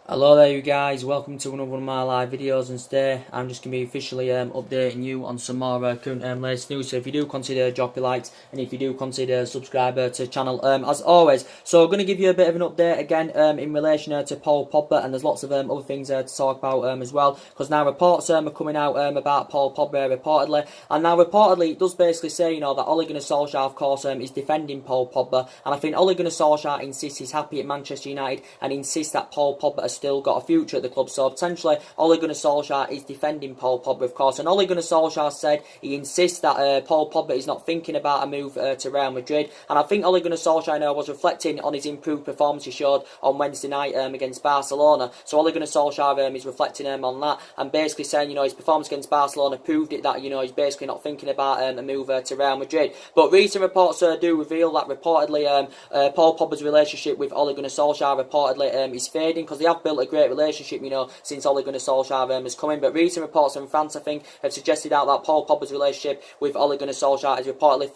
Hello there you guys, welcome to another one of my live videos, and today I'm just going to be officially updating you on some more current latest news. So if you do consider dropping likes, and if you do consider subscribe to the channel as always. So I'm going to give you a bit of an update again in relation to Paul Pogba, and there's lots of other things to talk about as well, because now reports are coming out about Paul Pogba reportedly, and now reportedly it does basically say that Ole Gunnar Solsjaker of course is defending Paul Pogba, and I think Ole Gunnar Solsjaker insists he's happy at Manchester United and insists that Paul Pogba has still got a future at the club. So potentially Ole Gunnar Solsjaker is defending Paul Pogba, of course, and Ole Gunnar Solsjaker said he insists that Paul Pogba is not thinking about a move to Real Madrid, and I think Ole Gunnar Solsjaker was reflecting on his improved performance he showed on Wednesday night against Barcelona. So Ole Gunnar Solsjaker is reflecting on that and basically saying his performance against Barcelona proved it that he's basically not thinking about a move to Real Madrid. But recent reports do reveal that reportedly Paul Pogba's relationship with Ole Gunnar Solsjaker reportedly is fading, because they have built a great relationship, since Ole Gunnar Solsjaker has come in. But recent reports from France, I think, have suggested out that Paul Pogba's relationship with Ole Gunnar Solsjaker is reportedly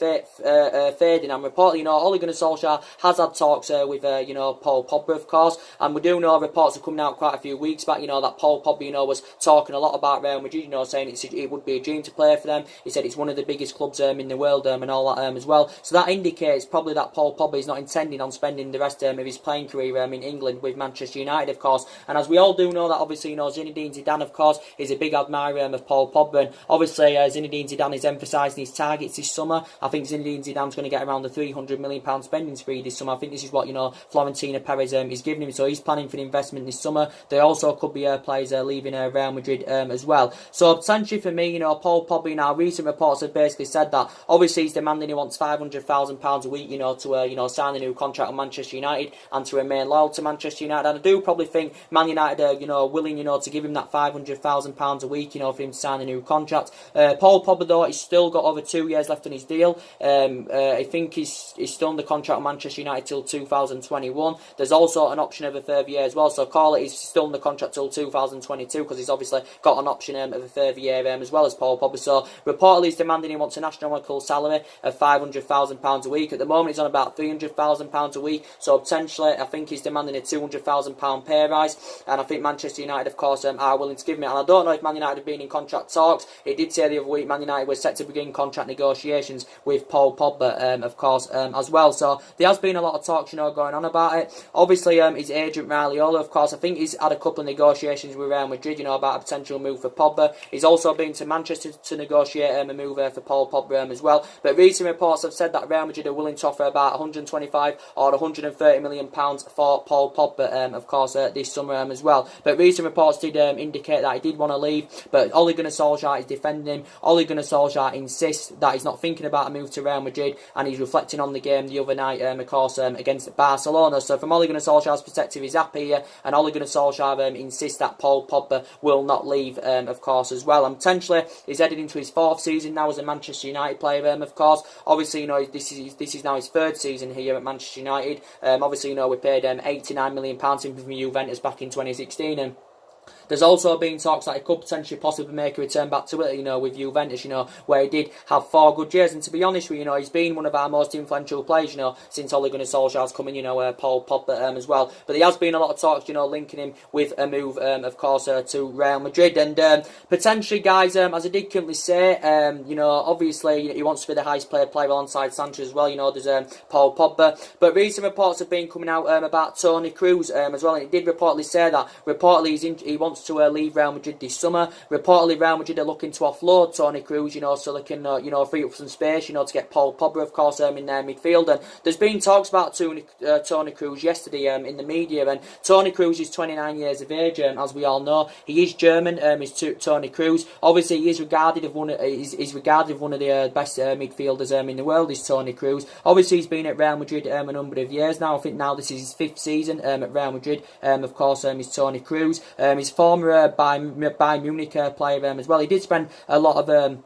fading. And reportedly, Ole Gunnar Solsjaker has had talks with, Paul Pogba, of course. And we do know reports are coming out quite a few weeks back, that Paul Pogba, was talking a lot about Real Madrid, saying it would be a dream to play for them. He said it's one of the biggest clubs in the world and all that as well. So that indicates probably that Paul Pogba is not intending on spending the rest of his playing career in England with Manchester United, of course. And as we all do know that obviously, Zinedine Zidane, of course, is a big admirer of Paul Pogba. And obviously, Zinedine Zidane is emphasising his targets this summer. I think Zinedine Zidane's going to get around the £300 million spending spree this summer. I think this is what, Florentino Perez is giving him. So he's planning for the investment this summer. There also could be players leaving Real Madrid as well. So potentially for me, Paul Pogba, now recent reports have basically said that obviously he's demanding he wants £500,000 a week, to sign a new contract with Manchester United and to remain loyal to Manchester United. And I do probably think Man United are, willing, to give him that £500,000 a week, for him to sign a new contract. Paul Pogba, though, he's still got over 2 years left on his deal. I think he's still under contract with Manchester United till 2021. There's also an option of a third year as well, so call it he's still under contract till 2022, because he's obviously got an option of a third year as well as Paul Pogba. So reportedly he's demanding he wants an astronomical salary of £500,000 a week. At the moment he's on about £300,000 a week, so potentially I think he's demanding a £200,000 pay rise, and I think Manchester United, of course, are willing to give him it. And I don't know if Man United have been in contract talks. It did say the other week Man United was set to begin contract negotiations with Paul Pogba, of course, as well. So there has been a lot of talks, going on about it. Obviously, his agent Raiola, of course, I think he's had a couple of negotiations with Real Madrid, about a potential move for Pogba. He's also been to Manchester to negotiate a move for Paul Pogba as well. But recent reports have said that Real Madrid are willing to offer about 125 or 130 million pounds for Paul Pogba, of course, this summer as well. But recent reports did indicate that he did want to leave, but Ole Gunnar Solsjaker is defending him. Ole Gunnar Solsjaker insists that he's not thinking about a move to Real Madrid, and he's reflecting on the game the other night, of course, against Barcelona. So from Ole Gunnar Solskjaer's perspective, he's happy here, and Ole Gunnar Solskjaer insists that Paul Pogba will not leave, of course, as well. And potentially he's headed into his fourth season now as a Manchester United player, of course. Obviously, this is now his third season here at Manchester United. Obviously, we paid £89 million from Juventus back in 2016, and there's also been talks that he could potentially possibly make a return back to it, with Juventus, where he did have 4 good years. And to be honest with you, he's been one of our most influential players, since Ole Gunnar Solskjaer's come in, Paul Pogba as well. But there has been a lot of talks, linking him with a move, of course, to Real Madrid. And potentially, guys, as I did currently say, obviously he wants to be the highest paid player alongside Sanchez as well. There's Paul Pogba. But recent reports have been coming out about Toni Kroos as well. And it did reportedly say that he wants to leave Real Madrid this summer. Reportedly, Real Madrid are looking to offload Toni Kroos, so they can, free up some space, to get Paul Pogba, of course, in their midfield. And there's been talks about Toni Kroos yesterday in the media, and Toni Kroos is 29 years of age, as we all know. He is German, is Toni Kroos. Obviously, he is regarded as one of the best midfielders in the world, is Toni Kroos. Obviously, he's been at Real Madrid a number of years now. I think now this is his 5th season at Real Madrid, of course, is Toni Kroos. His former Bayern Munich player as well. He did spend a lot of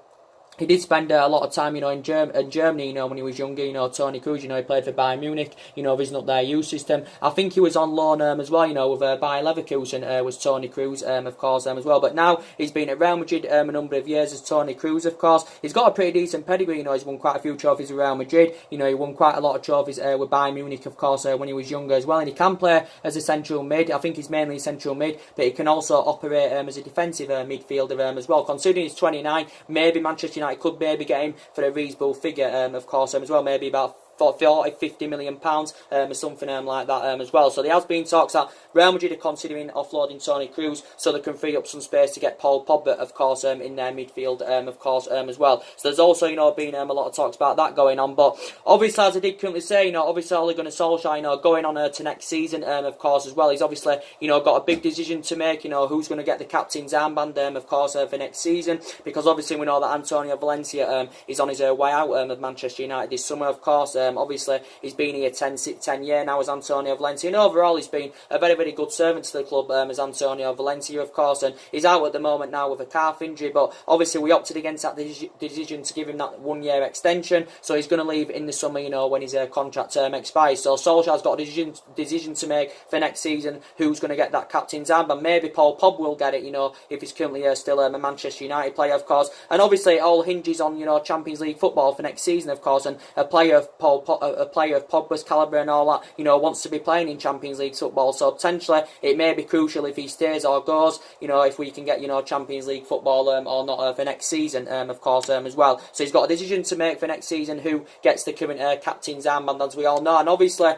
he did spend a lot of time, in Germany, when he was younger. Tony Kroos, he played for Bayern Munich, visiting up their youth system. I think he was on loan as well, with Bayer Leverkusen, was Tony Kroos, of course, as well. But now he's been at Real Madrid a number of years as Tony Kroos, of course. He's got a pretty decent pedigree, he's won quite a few trophies with Real Madrid. He won quite a lot of trophies with Bayern Munich, of course, when he was younger as well. And he can play as a central mid. I think he's mainly a central mid, but he can also operate as a defensive midfielder as well. Considering he's 29, maybe Manchester United could maybe get him for a reasonable figure, of course, as well, maybe about 40-50 million pounds, or something like that as well. So there has been talks that Real Madrid are considering offloading Tony Kroos so they can free up some space to get Paul Pogba, of course, in their midfield, of course, as well. So there's also, been a lot of talks about that going on. But obviously, as I did currently say, obviously Ole Gunnar Solskjaer, going on to next season, of course, as well. He's obviously, got a big decision to make, who's going to get the captain's armband, of course, for next season. Because obviously we know that Antonio Valencia is on his way out of Manchester United this summer, of course. Obviously, he's been here 10 years now as Antonio Valencia, and overall he's been a very, very good servant to the club as Antonio Valencia, of course, and he's out at the moment now with a calf injury, but obviously we opted against that decision to give him that 1 year extension, so he's going to leave in the summer, when his contract term expires. So Solskjaer's got a decision to make for next season, who's going to get that captain's armband. Maybe Paul Pogba will get it, if he's currently still a Manchester United player, of course, and obviously it all hinges on, Champions League football for next season, of course, and a player of Pogba's calibre and all that, wants to be playing in Champions League football. So potentially it may be crucial if he stays or goes, if we can get, Champions League football or not for next season, of course, as well. So he's got a decision to make for next season who gets the current captain's armband, as we all know. And obviously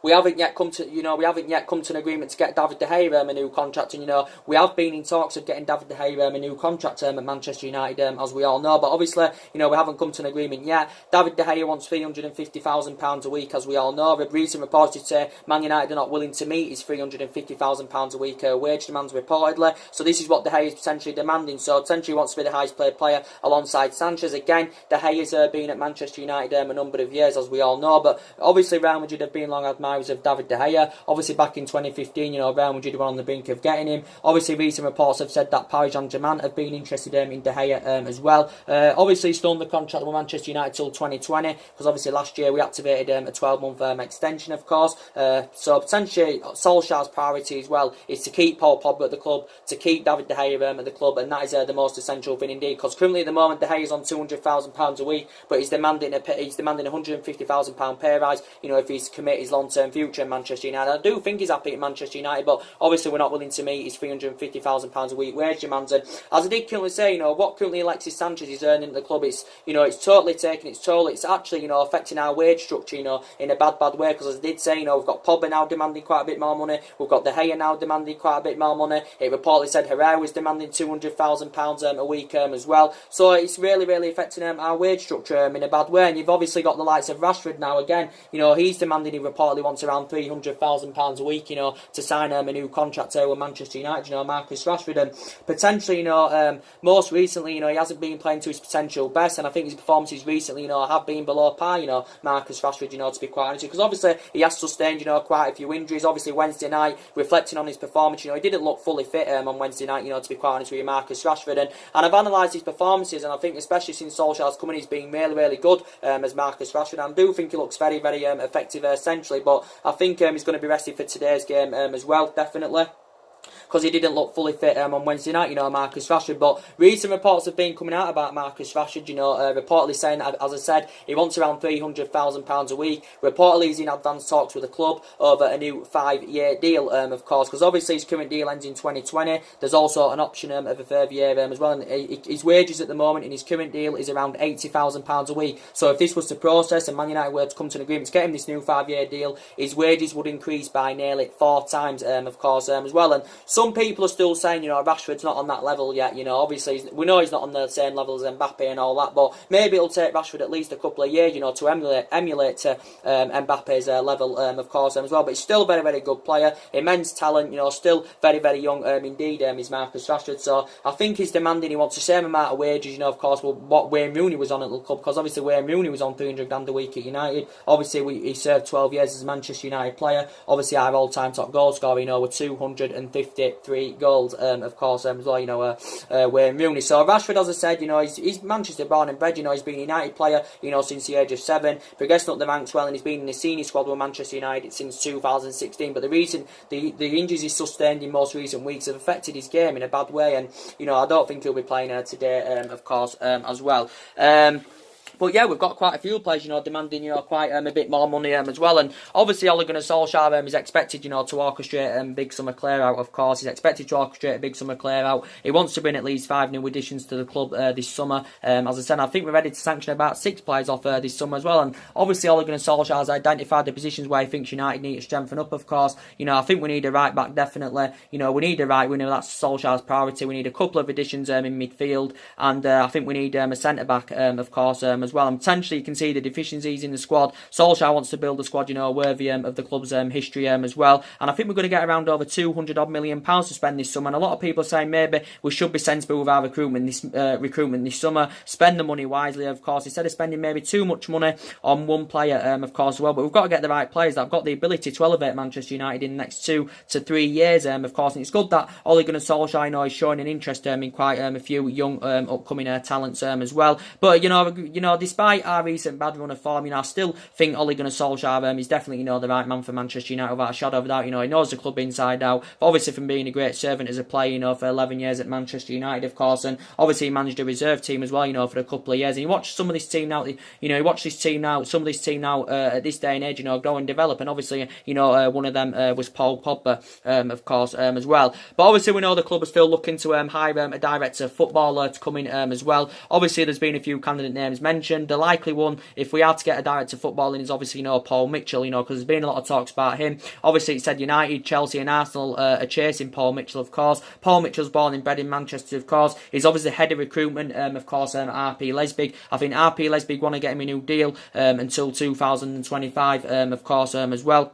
we haven't yet come to an agreement to get David De Gea a new contract, and we have been in talks of getting David De Gea a new contract at Manchester United, as we all know. But obviously, we haven't come to an agreement yet. David De Gea wants £350,000 a week, as we all know. Recent reports did say Man United are not willing to meet his £350,000 a week wage demands, reportedly. So this is what De Gea is potentially demanding. So potentially wants to be the highest paid player alongside Sanchez. Again, De Gea's been at Manchester United a number of years, as we all know. But obviously, Real Madrid have been long admirers of David De Gea. Obviously back in 2015, Real Madrid were on the brink of getting him. Obviously recent reports have said that Paris Saint-Germain have been interested in De Gea as well. Obviously he's still on the contract with Manchester United till 2020, because obviously last year we activated a 12-month extension, of course. So potentially Solskjaer's priority as well is to keep Paul Pogba at the club, to keep David De Gea at the club, and that is the most essential thing indeed, because currently at the moment De Gea is on £200,000 a week, but he's demanding £150,000 pay rise, if he's to commit his long-term future in Manchester United. I do think he's happy at Manchester United, but obviously we're not willing to meet his £350,000 a week wage demands. And as I did currently say, what currently Alexis Sanchez is earning at the club, it's totally taking its toll. It's actually affecting our wage structure in a bad way, because as I did say, we've got Pogba now demanding quite a bit more money, we've got De Gea now demanding quite a bit more money. It reportedly said Herrera was demanding £200,000 a week as well. So it's really affecting our wage structure in a bad way. And you've obviously got the likes of Rashford now again. He's demanding, he reportedly wants around £300,000 a week, to sign a new contract with Manchester United, Marcus Rashford. And potentially, most recently, he hasn't been playing to his potential best, and I think his performances recently, have been below par, Marcus Rashford, to be quite honest, because obviously he has sustained, quite a few injuries. Obviously Wednesday night, reflecting on his performance, he didn't look fully fit on Wednesday night, to be quite honest with you, Marcus Rashford. And I've analysed his performances, and I think especially since Solskjaer's come in, he's been really good as Marcus Rashford. I do think he looks very effective centrally, but I think he's going to be rested for today's game as well, definitely, because he didn't look fully fit on Wednesday night, Marcus Rashford. But recent reports have been coming out about Marcus Rashford, reportedly saying, as I said, he wants around £300,000 a week. Reportedly he's in advanced talks with the club over a new 5-year deal, of course, because obviously his current deal ends in 2020. There's also an option of a further year as well, and his wages at the moment in his current deal is around £80,000 a week. So if this was to process and Man United were to come to an agreement to get him this new 5-year deal, his wages would increase by nearly 4 times, of course, as well. And some people are still saying, Rashford's not on that level yet. Obviously we know he's not on the same level as Mbappe and all that, but maybe it'll take Rashford at least a couple of years, to emulate to Mbappe's level, of course, as well. But he's still a very good player, immense talent, still very young indeed, is Marcus Rashford. So I think he's demanding, he wants the same amount of wages, of course, what Wayne Rooney was on at the club, because obviously Wayne Rooney was on £300,000 a week at United. Obviously he served 12 years as a Manchester United player. Obviously our all-time top goal scorer, with 250 hit 3 goals, of course, as well, you know, Wayne Rooney. So Rashford, as I said, you know, he's Manchester born and bred, you know, he's been a United player, you know, since the age of 7, progressing up the ranks well, and he's been in the senior squad with Manchester United since 2016. But the reason the injuries he's sustained in most recent weeks have affected his game in a bad way, and, you know, I don't think he'll be playing today, of course, as well. But yeah, we've got quite a few players, you know, demanding, you know, quite a bit more money as well. And obviously, Ole Gunnar Solskjaer is expected, you know, to orchestrate big summer clear out. Of course, he's expected to orchestrate a big summer clear out. He wants to bring at least 5 new additions to the club this summer. As I said, I think we're ready to sanction about 6 players off this summer as well. And obviously, Ole Gunnar Solskjaer has identified the positions where he thinks United need to strengthen up. Of course, you know, I think we need a right back definitely. You know, we need a right winger. That's Solskjaer's priority. We need a couple of additions in midfield, and I think we need a centre back, of course, as well. And potentially, you can see the deficiencies in the squad. Solskjaer wants to build a squad, you know, worthy of the club's history as well. And I think we're going to get around over £200 million to spend this summer. And a lot of people are saying maybe we should be sensible with our recruitment this summer. Spend the money wisely, of course, instead of spending maybe too much money on one player, of course, as well. But we've got to get the right players that have got the ability to elevate Manchester United in the next 2 to 3 years, of course. And it's good that Ole Gunnar Solskjaer, you know, is showing an interest in quite a few young upcoming talents as well. But you know, despite our recent bad run of form, you know, I still think Ole Gunnar Solskjaer is definitely, you know, the right man for Manchester United without a shadow of a doubt. You know, he knows the club inside out. But obviously, from being a great servant as a player, you know, for 11 years at Manchester United, of course, and obviously he managed a reserve team as well, you know, for a couple of years. And you watch some of this team now, you know, some of this team now at this day and age, you know, grow and develop. And obviously, you know, one of them was Pogba, of course, as well. But obviously, we know the club is still looking to hire a director of football to come in as well. Obviously, there's been a few candidate names mentioned. The likely one, if we are to get a director of football in, is obviously, you know, Paul Mitchell, you know, because there's been a lot of talks about him. Obviously, it said United, Chelsea and Arsenal are chasing Paul Mitchell, of course. Paul Mitchell's born and bred in Manchester, of course. He's obviously head of recruitment, of course, RP Leipzig. I think RP Leipzig want to get him a new deal until 2025, of course, as well.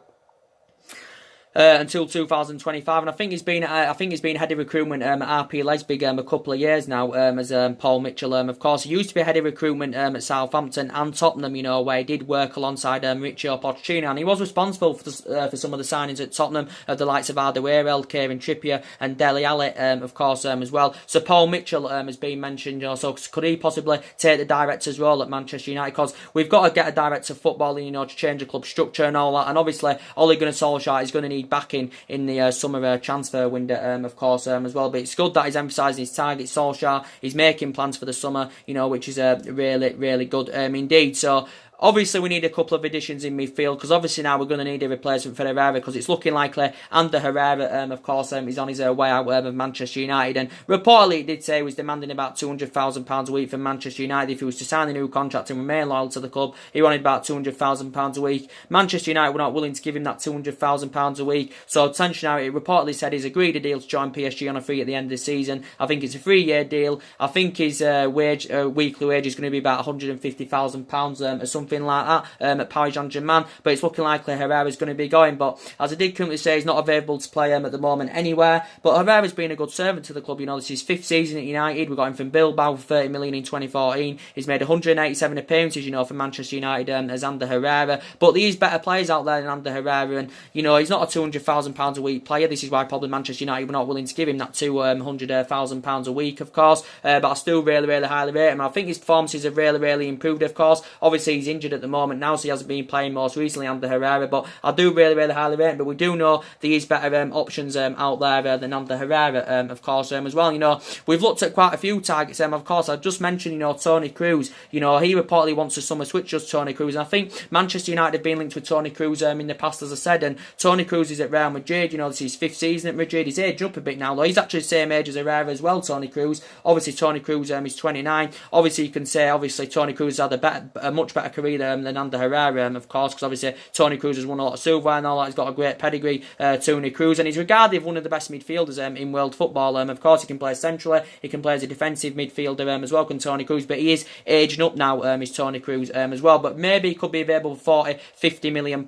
Until 2025, and I think he's been head of recruitment at RP Leipzig a couple of years now, as Paul Mitchell. Of course, he used to be head of recruitment at Southampton and Tottenham, you know, where he did work alongside Mauricio Pochettino, and he was responsible for some of the signings at Tottenham of the likes of Alderweireld, Kieran Trippier, and Dele Alli, of course, as well. So Paul Mitchell has been mentioned, you know, so could he possibly take the director's role at Manchester United? Because we've got to get a director of football in, you know, to change the club structure and all that, and obviously Ole Gunnar Solskjaer is going to need backing in the summer transfer window, of course, as well. But it's good that he's emphasising his target. Solskjaer, he's making plans for the summer, you know, which is really, really good indeed. So obviously, we need a couple of additions in midfield, because obviously now we're going to need a replacement for Herrera, because it's looking likely Ander Herrera, of course, is on his way out of Manchester United. And reportedly, it did say he was demanding about £200,000 a week from Manchester United if he was to sign a new contract and remain loyal to the club. He wanted about £200,000 a week. Manchester United were not willing to give him that £200,000 a week. So attention now, it reportedly said he's agreed a deal to join PSG on a free at the end of the season. I think it's a 3-year deal. I think his weekly wage is going to be about £150,000 or something like that at Paris Saint-Germain, but it's looking likely Herrera's going to be going. But as I did currently say, he's not available to play at the moment anywhere. But Herrera's been a good servant to the club. You know, this is his 5th season at United. We got him from Bilbao for 30 million in 2014. He's made 187 appearances, you know, for Manchester United as Ander Herrera. But there's better players out there than Ander Herrera, and you know, he's not a £200,000 a week player. This is why probably Manchester United were not willing to give him that £200,000 a week, of course. But I still really, really highly rate him. I think his performances have really, really improved, of course. Obviously, he's injured at the moment now, so he hasn't been playing most recently under Herrera, but I do really, really highly rate him. But we do know there is better options out there than under Herrera, of course, as well. You know, we've looked at quite a few targets, of course. I just mentioned, you know, Toni Kroos. You know, he reportedly wants a summer switch, just Toni Kroos, and I think Manchester United have been linked with Toni Kroos in the past, as I said, and Toni Kroos is at Real Madrid. You know, this is his 5th season at Madrid. He's aged up a bit now, though. He's actually the same age as Herrera as well, Toni Kroos. Obviously, Toni Kroos is 29. Obviously, you can say, Toni Kroos had a much better career than Ander Herrera, of course, because obviously Toni Kroos has won a lot of silver and all that. He's got a great pedigree, Toni Kroos, and he's regarded as one of the best midfielders in world football. Of course, he can play centrally, he can play as a defensive midfielder as well, can Toni Kroos, but he is aging up now, is Toni Kroos as well. But maybe he could be available for £40-50 million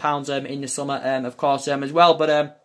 in the summer, of course, as well. But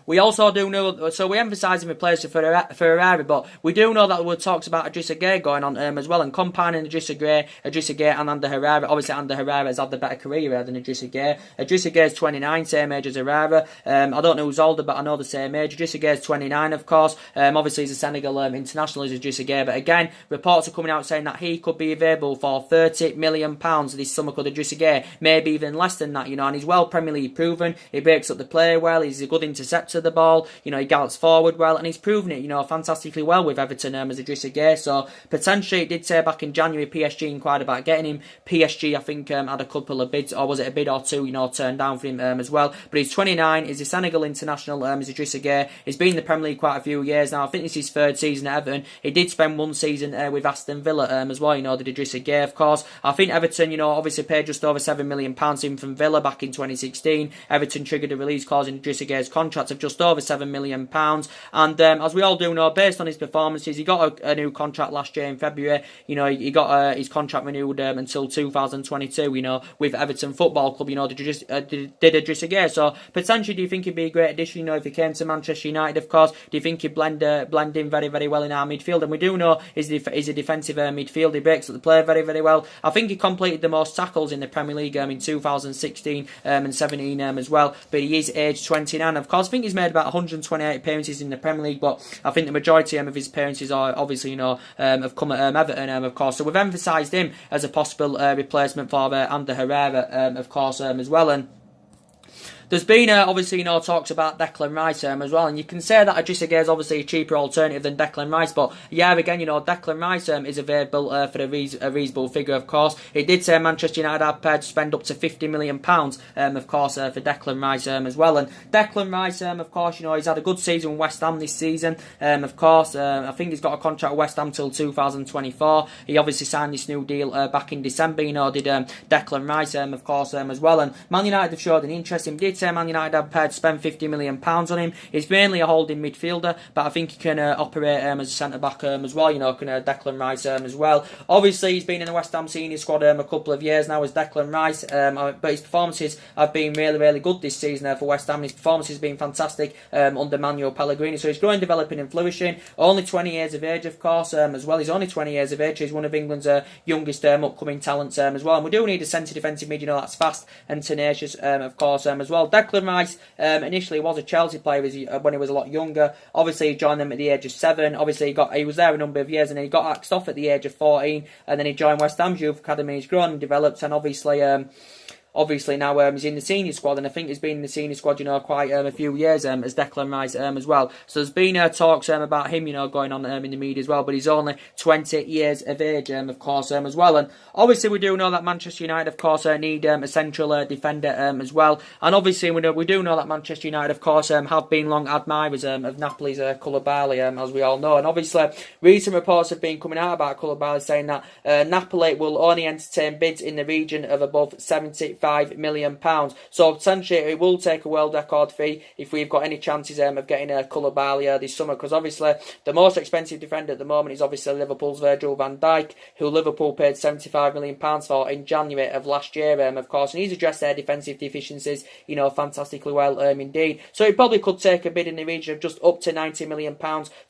We also do know, so we emphasise him replacing Ferrari, but we do know that there were talks about Idrissa Gueye going on as well, and combining Idrissa Gueye and Ander Herrera. Obviously, Ander Herrera has had the better career than Idrissa Gueye. Idrissa Gueye is 29, same age as Herrera. I don't know who's older, but I know the same age. Idrissa Gueye is 29, of course. Obviously, he's a Senegal international, is Idrissa Gueye, but again, reports are coming out saying that he could be available for £30 million this summer. Could Idrissa Gueye, maybe even less than that, and he's well Premier League proven. He breaks up the play well. He's a good interceptor of the ball. He gallops forward well, and he's proven it, fantastically well with Everton as Idrissa Gueye. So potentially, it did say back in January, PSG inquired about getting him. PSG, I think, had a couple of bids, or was it a bid or two, turned down for him as well. But he's 29. He's a Senegal international. Is Idrissa Gueye. He's been in the Premier League quite a few years now. I think this is his third season at Everton. He did spend one season with Aston Villa as well. The Idrissa Gueye, of course. I think Everton, obviously paid just over £7 million in from Villa back in 2016. Everton triggered a release clause in Idrissa Gueye's contract of just over £7 million. And as we all do know, based on his performances, he got a new contract last year in February. He got his contract renewed until 2022. With Everton Football Club. Did Idrissa Gueye. So potentially, do you think he'd be a great addition? If he came to Manchester United, of course. Do you think he'd blend in very, very well in our midfield? And we do know he's a defensive midfield. He breaks up the play very, very well. I think he completed the most tackles in the Premier League in 2016 and 17 as well. But he is aged 29. Of course, I think he's made about 128 appearances in the Premier League, but I think the majority of his appearances are obviously, have come at Everton, of course. So we've emphasised him as a possible replacement for Ander Herrera, of course, as well. And there's been, obviously, talks about Declan Rice as well, and you can say that Idrissa Gueye is obviously a cheaper alternative than Declan Rice, but yeah, again, Declan Rice is available for a reasonable figure, of course. It did say Manchester United are prepared to spend up to £50 million, of course, for Declan Rice as well. And Declan Rice, of course, he's had a good season with West Ham this season, of course. I think he's got a contract with West Ham till 2024. He obviously signed this new deal back in December, did Declan Rice, of course, as well. And Man United have showed an interest in him. Man United are prepared to spend £50 million on him. He's mainly a holding midfielder, but I think he can operate as a centre-back as well, can Declan Rice as well. Obviously, he's been in the West Ham senior squad a couple of years now as Declan Rice, but his performances have been really, really good this season for West Ham. His performances have been fantastic under Manuel Pellegrini, so he's growing, developing and flourishing. Only 20 years of age, of course, as well. He's only 20 years of age. He's one of England's youngest upcoming talents as well. And we do need a centre defensive mid, that's fast and tenacious, of course, as well. Declan Rice initially was a Chelsea player when he was a lot younger. Obviously, he joined them at the age of 7. Obviously, he was there a number of years, and then he got axed off at the age of 14, and then he joined West Ham's youth academy. He's grown and developed, and obviously now he's in the senior squad, and I think he's been in the senior squad, quite a few years as Declan Rice as well. So there's been talks about him, going on in the media as well, but he's only 20 years of age, of course, as well. And obviously we do know that Manchester United, of course, need a central defender as well. And obviously we do know that Manchester United, of course, have been long admirers of Napoli's Koulibaly, as we all know. And obviously recent reports have been coming out about Koulibaly saying that Napoli will only entertain bids in the region of above £75 million. So potentially it will take a world record fee if we've got any chances of getting a Koulibaly this summer, because obviously the most expensive defender at the moment is obviously Liverpool's Virgil van Dijk, who Liverpool paid £75 million for in January of last year, of course, and he's addressed their defensive deficiencies, fantastically well indeed. So it probably could take a bid in the region of just up to £90 million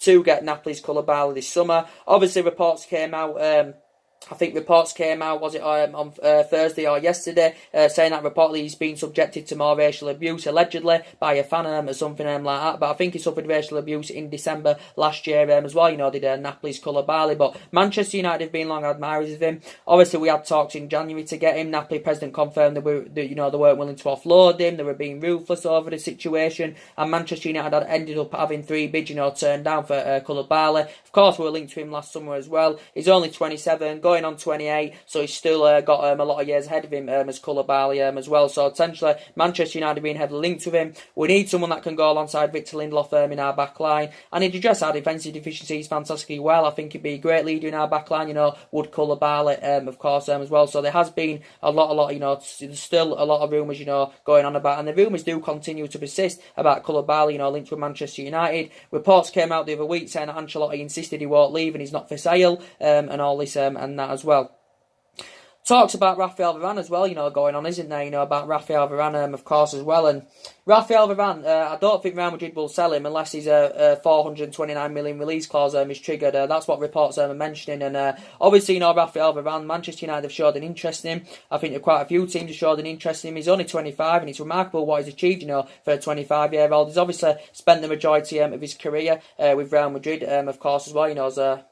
to get Napoli's Koulibaly this summer. Obviously reports came out I think reports came out, was it on Thursday or yesterday, saying that reportedly he's been subjected to more racial abuse, allegedly, by a fan or something like that. But I think he suffered racial abuse in December last year as well, did Napoli's Koulibaly. But Manchester United have been long admirers of him. Obviously, we had talks in January to get him. Napoli president confirmed they weren't willing to offload him. They were being ruthless over the situation. And Manchester United had ended up having 3 bids, turned down for Koulibaly. Of course, we were linked to him last summer as well. He's only 27, going on 28, so he's still got a lot of years ahead of him as Koulibaly as well. So essentially, Manchester United being heavily linked with him. We need someone that can go alongside Victor Lindelof in our back line, and he'd address our defensive deficiencies fantastically well. I think he'd be a great leader in our back line, would Koulibaly, of course, as well. So there has been a lot, there's still a lot of rumours, going on about, and the rumours do continue to persist about Koulibaly, linked with Manchester United. Reports came out the other week saying that Ancelotti insisted he won't leave and he's not for sale, and all this and that as well. talks about Rafael Varane as well, going on, isn't there? About Rafael Varane, of course, as well. And Rafael Varane, I don't think Real Madrid will sell him unless his 429 million release clause is triggered. That's what reports are mentioning. And obviously, Rafael Varane, Manchester United have showed an interest in him. I think that quite a few teams have showed an interest in him. He's only 25, and it's remarkable what he's achieved, for a 25-year-old. He's obviously spent the majority of his career with Real Madrid, of course, as well,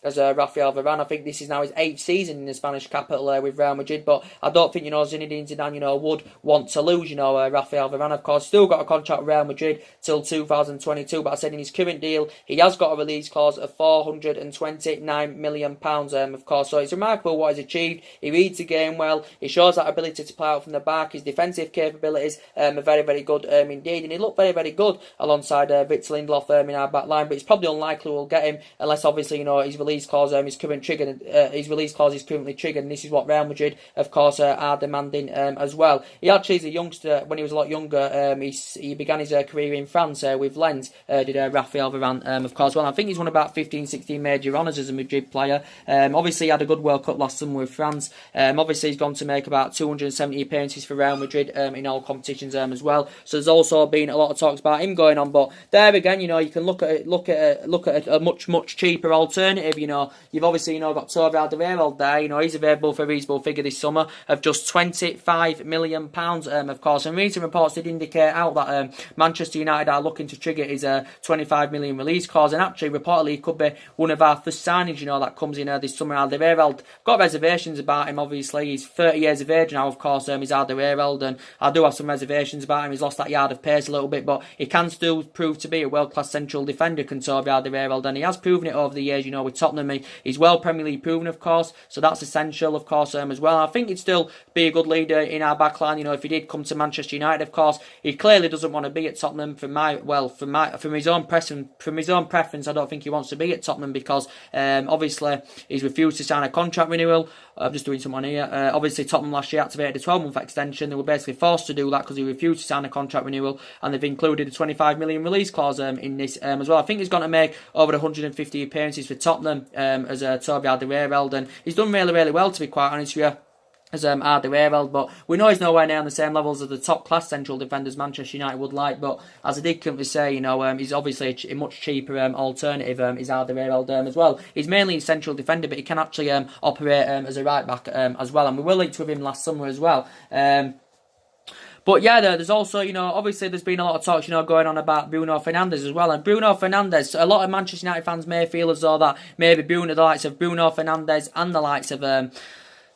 as Rafael Varane. I think this is now his 8th season in the Spanish capital with Real Madrid, but I don't think, Zinedine Zidane, would want to lose, Rafael Varane. Of course, still got a contract with Real Madrid till 2022, but I said in his current deal, he has got a release clause of £429 million, of course, so it's remarkable what he's achieved. He reads the game well, he shows that ability to play out from the back, his defensive capabilities are very, very good indeed, and he looked very, very good alongside Victor Lindelof in our back line, but it's probably unlikely we'll get him unless, obviously, his release clause is currently triggered. His release clause is currently triggered, and this is what Real Madrid, of course, are demanding as well. He actually is a youngster. When he was a lot younger, he began his career in France with Lens. Did Rafael Varane, of course. Well, I think he's won about 15, 16 major honours as a Madrid player. Obviously, he had a good World Cup last summer with France. Obviously, he's gone to make about 270 appearances for Real Madrid in all competitions as well. So there's also been a lot of talks about him going on. But there again, you can look at a much cheaper alternative. You've obviously, got Toby Alderweireld there. He's available for a reasonable figure this summer of just £25 million, of course. And recent reports did indicate out that Manchester United are looking to trigger his 25 million release clause. And actually, reportedly, he could be one of our first signings, that comes in this summer. Alderweireld, got reservations about him, obviously. He's 30 years of age now, of course, he's Alderweireld. And I do have some reservations about him. He's lost that yard of pace a little bit, but he can still prove to be a world-class central defender, can Toby Alderweireld. And he has proven it over the years, with Tottenham. He's well Premier League proven, of course, so that's essential, of course, as well. I think he'd still be a good leader in our backline. If he did come to Manchester United, of course, he clearly doesn't want to be at Tottenham. From his own preference, I don't think he wants to be at Tottenham because obviously he's refused to sign a contract renewal. I'm just doing something here. Obviously, Tottenham last year activated a 12-month extension. They were basically forced to do that because he refused to sign a contract renewal, and they've included a 25 million release clause in this as well. I think he's going to make over 150 appearances for Tottenham as Toby Alderweireld, and he's done really, really well, to be quite honest with you, as Alderweireld, but we know he's nowhere near on the same levels as the top-class central defenders Manchester United would like, but as I did currently say, he's obviously a much cheaper alternative, is Alderweireld as well. He's mainly a central defender, but he can actually operate as a right-back as well, and we were linked with him last summer as well. But yeah, there's also, obviously there's been a lot of talks, going on about Bruno Fernandes as well. And Bruno Fernandes, a lot of Manchester United fans may feel as though that maybe the likes of Bruno Fernandes and the likes of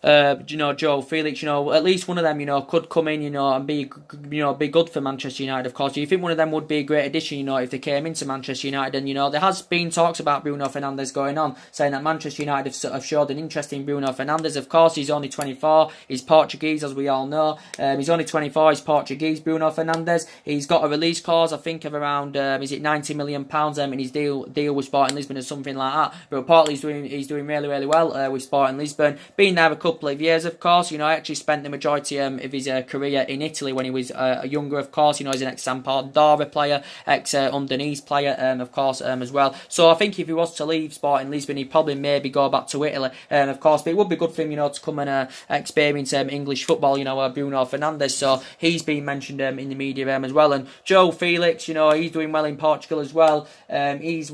Joe Felix, at least one of them, could come in, and be good for Manchester United, of course. Do you think one of them would be a great addition, if they came into Manchester United? And, there has been talks about Bruno Fernandes going on, saying that Manchester United have showed an interest in Bruno Fernandes. Of course, he's only 24. He's Portuguese, as we all know. He's only 24. He's Portuguese, Bruno Fernandes. He's got a release clause, I think, of around, is it £90 million in his deal with Sporting Lisbon or something like that. But partly he's doing really, really well with Sporting Lisbon. Been there a couple of years, of course. He actually spent the majority of his career in Italy when he was younger, of course. He's an ex-Sampdoria player, ex-Udinese player, of course, as well. So I think if he was to leave Sporting Lisbon, he'd probably maybe go back to Italy, of course. But it would be good for him, to come and experience English football, Bruno Fernandes. So he's been mentioned in the media as well. And Joe Felix, he's doing well in Portugal as well. He's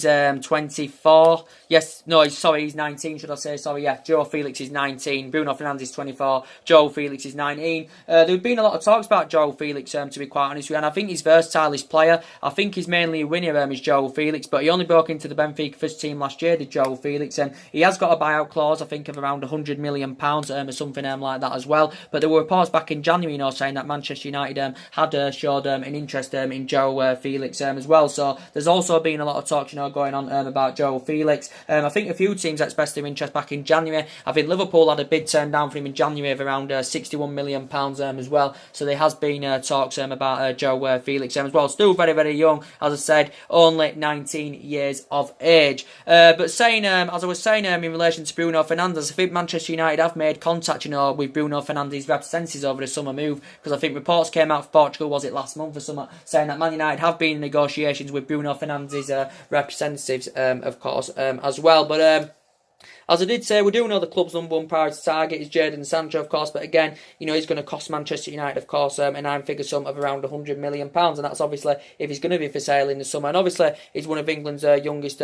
24. Yes, no, he's 19, should I say? Sorry, yeah. Joe Felix is 19. Bruno Fernandes is 24. Joe Felix is 19. There have been a lot of talks about Joe Felix, to be quite honest with you, and I think he's versatile, this player. I think he's mainly a winner, is Joe Felix, but he only broke into the Benfica first team last year, did Joe Felix, and he has got a buyout clause, I think, of around £100 million or something like that as well. But there were reports back in January, saying that Manchester United had showed an interest in Joe Felix as well. So there's also been a lot of talks, going on about Joe Felix. I think a few teams expressed their interest back in January. I think Liverpool had a bid turned down for him in January of around £61 million as well. So there has been talks about Joe Felix as well. Still very, very young, as I said, only 19 years of age. But saying, as I was saying in relation to Bruno Fernandes, I think Manchester United have made contact, with Bruno Fernandes' representatives over the summer move, because I think reports came out of Portugal, was it last month or something, saying that Man United have been in negotiations with Bruno Fernandes' representatives, of course, as well. But As I did say, we do know the club's #1 priority target is Jadon Sancho, of course, but again, you know, he's going to cost Manchester United, of course, a 9-figure sum of around £100 million, and that's obviously if he's going to be for sale in the summer. And obviously, he's one of England's youngest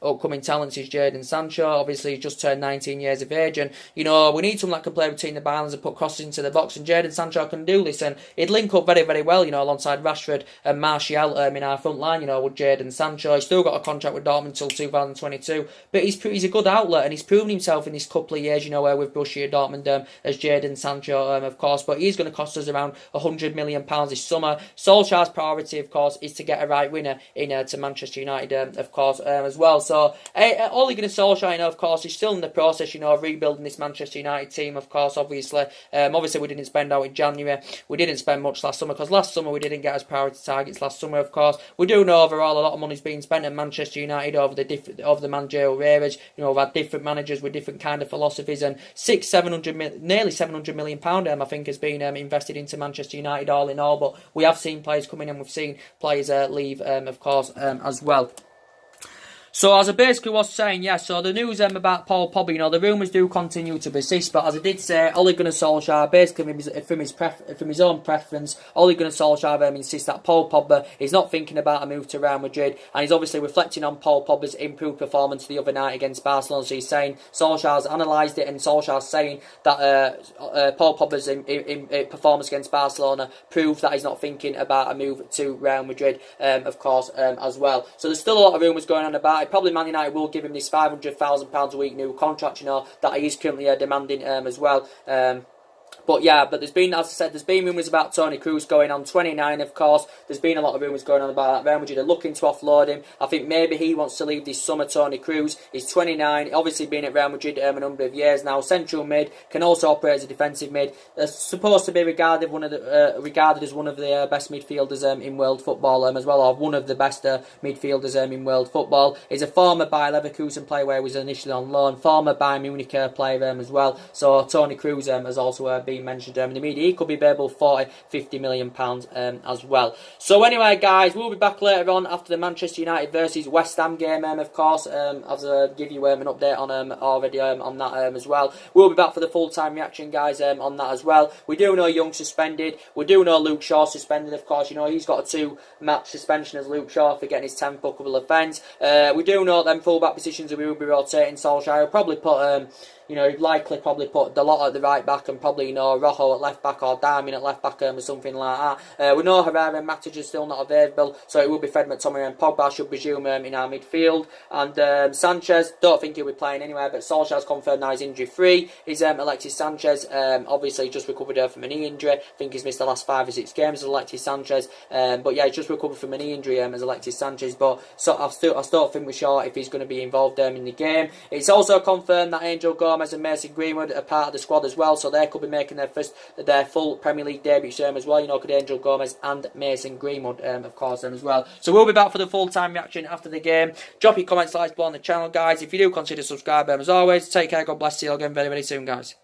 upcoming talents, is Jadon Sancho. Obviously, he's just turned 19 years of age, and you know, we need someone that can play between the byline and put crosses into the box, and Jadon Sancho can do this, and he'd link up very, very well, you know, alongside Rashford and Martial in our front line, you know, with Jadon Sancho. He's still got a contract with Dortmund until 2022, but he's a good outlet, and he's proven himself in this couple of years, you know, with Borussia Dortmund as Jadon Sancho, of course, but he's going to cost us around £100 million this summer. Solskjaer's priority, of course, is to get a right winner in to Manchester United, of course, as well. So, Ole Gunnar Solskjaer, you know, of course, is still in the process, you know, of rebuilding this Manchester United team, of course, obviously. Obviously, we didn't spend out in January. We didn't spend much last summer, because last summer we didn't get as priority targets last summer, of course. We do know overall a lot of money's been spent at Manchester United over the managerial eras. You know, we've had different managers with different kind of philosophies, and nearly £700 million, I think, has been invested into Manchester United all in all. But we have seen players come in, and we've seen players leave, of course, as well. So, as I basically was saying, yeah, so the news about Paul Pogba, you know, the rumours do continue to persist, but as I did say, Ole Gunnar Solskjaer, basically from his own preference, Ole Gunnar Solskjaer insists that Paul Pogba is not thinking about a move to Real Madrid, and he's obviously reflecting on Paul Pogba's improved performance the other night against Barcelona. So he's saying, Solskjaer's analysed it, and Solskjaer's saying that Paul Pogba's performance against Barcelona proves that he's not thinking about a move to Real Madrid, of course, as well. So there's still a lot of rumours going on about it. Probably Man United will give him this £500,000 a week new contract, you know, that he is currently demanding as well. But yeah, but there's been, as I said, there's been rumours about Toni Kroos going on 29, of course. There's been a lot of rumours going on about that. Real Madrid are looking to offload him. I think maybe he wants to leave this summer, Toni Kroos. He's 29, obviously been at Real Madrid a number of years now. Central mid, can also operate as a defensive mid. Supposed to be regarded as one of the best midfielders in world football as well, or one of the best midfielders in world football. He's a former Bayer Leverkusen player where he was initially on loan, former Bayern Munich player as well. So Toni Kroos has also been mentioned in the media. He could be available £40-50 million as well. So anyway, guys, we'll be back later on after the Manchester United versus West Ham game, of course, as I give you an update on already on that as well. We'll be back for the full-time reaction, guys, on that as well. We do know Young suspended. We do know Luke Shaw suspended, of course. You know, he's got a 2-match suspension as Luke Shaw for getting his 10th bookable offence. We do know them full-back positions that we will be rotating. Solskjaer will probably put you know, he'd likely probably put Dalot at the right back and probably, you know, Rojo at left back or Darmian at left back or something like that. We know Herrera and Matic are still not available, so it will be Fred McTominay and Pogba should resume in our midfield. And Sanchez, don't think he'll be playing anyway, but Solskjaer's confirmed now he's injury free. He's Alexis Sanchez, obviously just recovered from a knee injury. I think he's missed the last 5 or 6 games as Alexis Sanchez. But yeah, he's just recovered from a knee injury as Alexis Sanchez. But so I still think we're sure if he's going to be involved in the game. It's also confirmed that Angel Gomez and Mason Greenwood are part of the squad as well, so they could be making their full Premier League debut as well. You know, could Angel Gomez and Mason Greenwood, of course, as well. So we'll be back for the full-time reaction after the game. Drop your comments, likes below on the channel, guys. If you do, consider subscribing. As always, take care, God bless you all again very, very soon, guys.